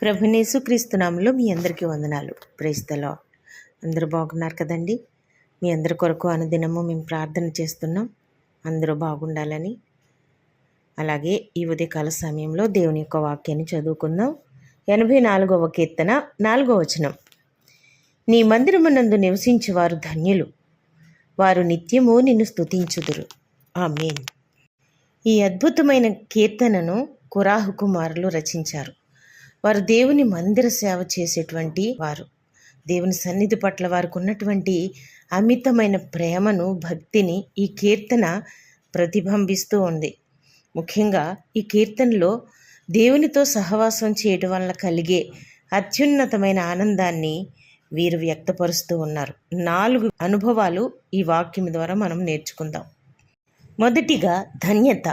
ప్రభునేసుక్రీస్తు నామములో మీ అందరికీ వందనాలు. Praise the Lord. అందరూ బాగున్నారు కదండి. మీ అందరి కొరకు అనుదినము మేము ప్రార్థన చేస్తున్నాం, అందరూ బాగుండాలని. అలాగే ఈ ఉదయకాల సమయంలో దేవుని యొక్క వాక్యాన్ని చదువుకుందాం. 84వ కీర్తన 4వ వచనం. నీ మందిరమునందు నివసించువారు ధన్యులు, వారు నిత్యము నిన్ను స్తుతించుదురు. ఆమేన్. ఈ అద్భుతమైన కీర్తనను కొరాహు కుమారులు రచించారు. వారు దేవుని మందిర సేవ చేసేటువంటి వారు. దేవుని సన్నిధి పట్ల వారికి ఉన్నటువంటి అమితమైన ప్రేమను, భక్తిని ఈ కీర్తన ప్రతిబింబిస్తూ ఉంది. ముఖ్యంగా ఈ కీర్తనలో దేవునితో సహవాసం చేయడం వల్ల కలిగే అత్యున్నతమైన ఆనందాన్ని వీరు వ్యక్తపరుస్తూ ఉన్నారు. 4 అనుభవాలు ఈ వాక్యం ద్వారా మనం నేర్చుకుందాం. మొదటిగా ధన్యత.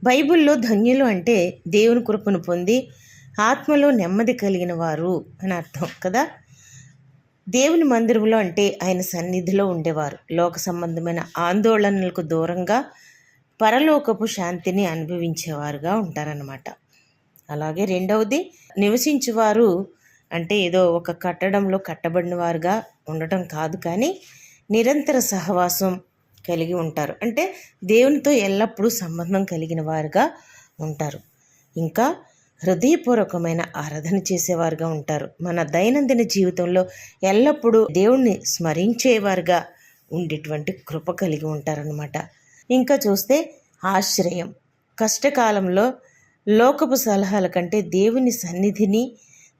బైబిల్లో ధన్యులు అంటే దేవుని కృపను పొంది ఆత్మలో నెమ్మది కలిగిన వారు అని అర్థం కదా. దేవుని మందిరంలో అంటే ఆయన సన్నిధిలో ఉండేవారు. లోక సంబంధమైన ఆందోళనలకు దూరంగా పరలోకపు శాంతిని అనుభవించేవారుగా ఉంటారన్నమాట. అలాగే రెండవది నివసించువారు అంటే ఏదో ఒక కట్టడంలో కట్టబడిన వారుగా ఉండటం కాదు, కానీ నిరంతర సహవాసం కలిగి ఉంటారు. అంటే దేవునితో ఎల్లప్పుడూ సంబంధం కలిగిన వారుగా ఉంటారు. ఇంకా హృదయపూర్వకమైన ఆరాధన చేసేవారుగా ఉంటారు. మన దైనందిన జీవితంలో ఎల్లప్పుడూ దేవుణ్ణి స్మరించేవారుగా ఉండేటువంటి కృప కలిగి ఉంటారనమాట. ఇంకా చూస్తే ఆశ్రయం. కష్టకాలంలో లోకపు సలహాల కంటే దేవుని సన్నిధిని,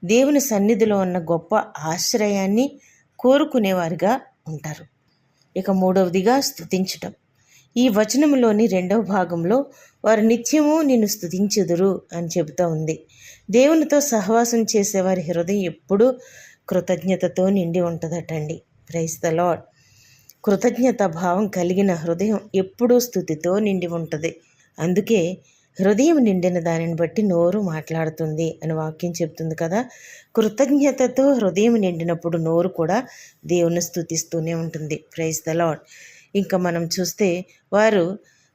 దేవుని సన్నిధిలో ఉన్న గొప్ప ఆశ్రయాన్ని కోరుకునేవారుగా ఉంటారు. ఇక మూడవదిగా స్తుతించటం. ఈ వచనంలోని 2వ భాగంలో వారు నిత్యము నిన్ను స్తుతించుదురు అని చెబుతూ ఉంది. దేవునితో సహవాసం చేసేవారి హృదయం ఎప్పుడూ కృతజ్ఞతతో నిండి ఉంటుందటండి. Praise the lord. కృతజ్ఞత భావం కలిగిన హృదయం ఎప్పుడూ స్తుతితో నిండి ఉంటుంది. అందుకే హృదయం నిండిన దానిని బట్టి నోరు మాట్లాడుతుంది అని వాక్యం చెప్తుంది కదా. కృతజ్ఞతతో హృదయం నిండినప్పుడు నోరు కూడా దేవుని స్తుతిస్తూనే ఉంటుంది. Praise the Lord. ఇంకా మనం చూస్తే వారు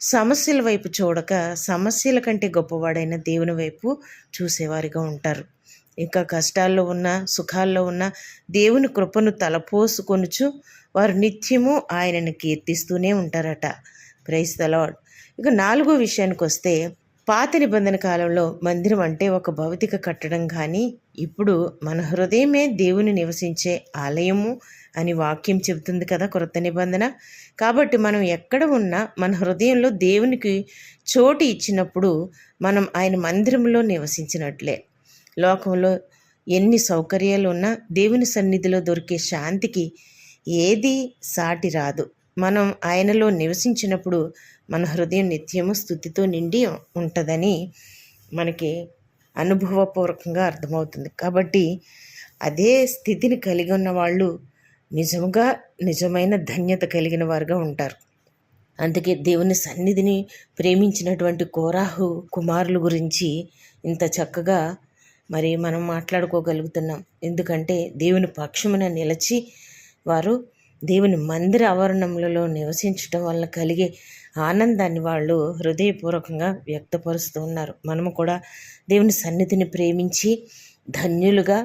సమస్యల వైపు చూడక సమస్యల కంటే గొప్పవాడైన దేవుని వైపు చూసేవారిగా ఉంటారు. ఇంకా కష్టాల్లో ఉన్న సుఖాల్లో ఉన్న దేవుని కృపను తలపోసుకొనుచు వారు నిత్యము ఆయనను కీర్తిస్తూనే ఉంటారట. Praise the Lord. ఇక 4వ విషయానికి వస్తే, పాత నిబంధన కాలంలో మందిరం అంటే ఒక భౌతిక కట్టడం, కానీ ఇప్పుడు మన హృదయమే దేవుని నివసించే ఆలయము అని వాక్యం చెబుతుంది కదా క్రొత్త నిబంధన. కాబట్టి మనం ఎక్కడ ఉన్నా మన హృదయంలో దేవునికి చోటు ఇచ్చినప్పుడు మనం ఆయన మందిరంలో నివసించినట్లే. లోకంలో ఎన్ని సౌకర్యాలు ఉన్నా దేవుని సన్నిధిలో దొరికే శాంతికి ఏది సాటి రాదు. మనం ఆయనలో నివసించినప్పుడు మన హృదయం నిత్యము స్తుతితో నిండి ఉంటుందని మనకి అనుభవపూర్వకంగా అర్థమవుతుంది. కాబట్టి అదే స్థితిని కలిగి ఉన్న వాళ్ళు నిజంగా నిజమైన ధన్యత కలిగిన వారుగా ఉంటారు. అందుకే దేవుని సన్నిధిని ప్రేమించినటువంటి కోరాహు కుమారుల గురించి ఇంత చక్కగా మరి మనం మాట్లాడుకోగలుగుతున్నాం. ఎందుకంటే దేవుని పక్షమున నిలిచి వారు దేవుని మందిర ఆవరణములలో నివసించడం వల్ల కలిగే ఆనందాన్ని వాళ్ళు హృదయపూర్వకంగా వ్యక్తపరుస్తూ ఉన్నారు. మనము కూడా దేవుని సన్నిధిని ప్రేమించి ధన్యులుగా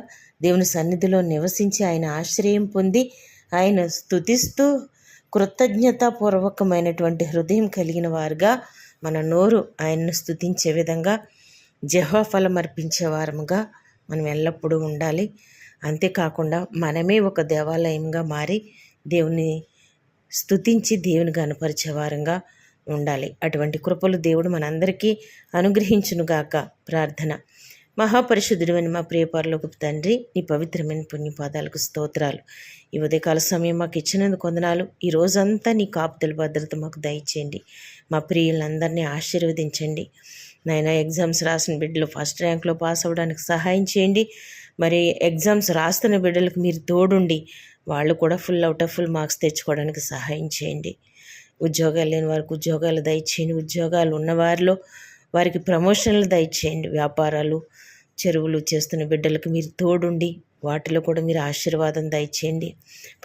దేవుని సన్నిధిలో నివసించి ఆయన ఆశ్రయం పొంది ఆయన స్తుతిస్తూ కృతజ్ఞతాపూర్వకమైనటువంటి హృదయం కలిగిన వారుగా మన నోరు ఆయన్ను స్తుతించే విధంగా యెహోవా ఫలం అర్పించే వారముగా మనం ఎల్లప్పుడూ ఉండాలి. అంతేకాకుండా మనమే ఒక దేవాలయంగా మారి దేవుని స్తుతించి దేవుని గణపరిచే వారంగా ఉండాలి. అటువంటి కృపలు దేవుడు మనందరికీ అనుగ్రహించునుగాక. ప్రార్థన. మహాపరిశుద్ధుడు అని మా ప్రియ పరలోకపు తండ్రి, నీ పవిత్రమైన పుణ్యపాదాలకు స్తోత్రాలు. ఈ ఉదయకాల సమయం మాకు ఇచ్చినందుకు వందనాలు. ఈ రోజంతా నీ కాపుదల భద్రత మాకు దయచేయండి. మా ప్రియులందరినీ ఆశీర్వదించండి. నాయన, ఎగ్జామ్స్ రాసిన బిడ్డలు ఫస్ట్ ర్యాంక్లో పాస్ అవ్వడానికి సహాయం చేయండి. మరి ఎగ్జామ్స్ రాస్తున్న బిడ్డలకు మీరు తోడుండి వాళ్ళు కూడా full out of full marks తెచ్చుకోవడానికి సహాయం చేయండి. ఉద్యోగాలు లేని వారికి ఉద్యోగాలు దయచేయండి. ఉద్యోగాలు ఉన్నవారిలో వారికి ప్రమోషన్లు దయచేయండి. వ్యాపారాలు చెరువులు చేస్తున్న బిడ్డలకు మీరు తోడుండి వాటిలో కూడా మీరు ఆశీర్వాదం దయచేయండి.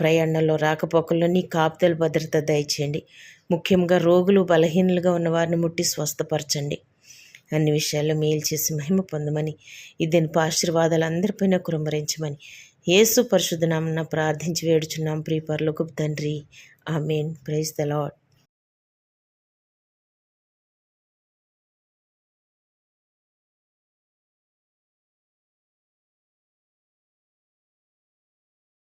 ప్రయాణంలో రాకపోకల్లో నీ కాపుదల భద్రత దయచేయండి. ముఖ్యంగా రోగులు బలహీనులుగా ఉన్న వారిని ముట్టి స్వస్థపరచండి. అన్ని విషయాల్లో మేలు చేసి మహిమ పొందమని ఈ దినపు ఆశీర్వాదాలు అందరిపైన కుమ్మరించమని యేసు పరిశుద్ధ నామమున ప్రార్థించి వేడుచున్నాం ప్రియ పరలోకపు తండ్రి. ఆమేన్. Praise the lord.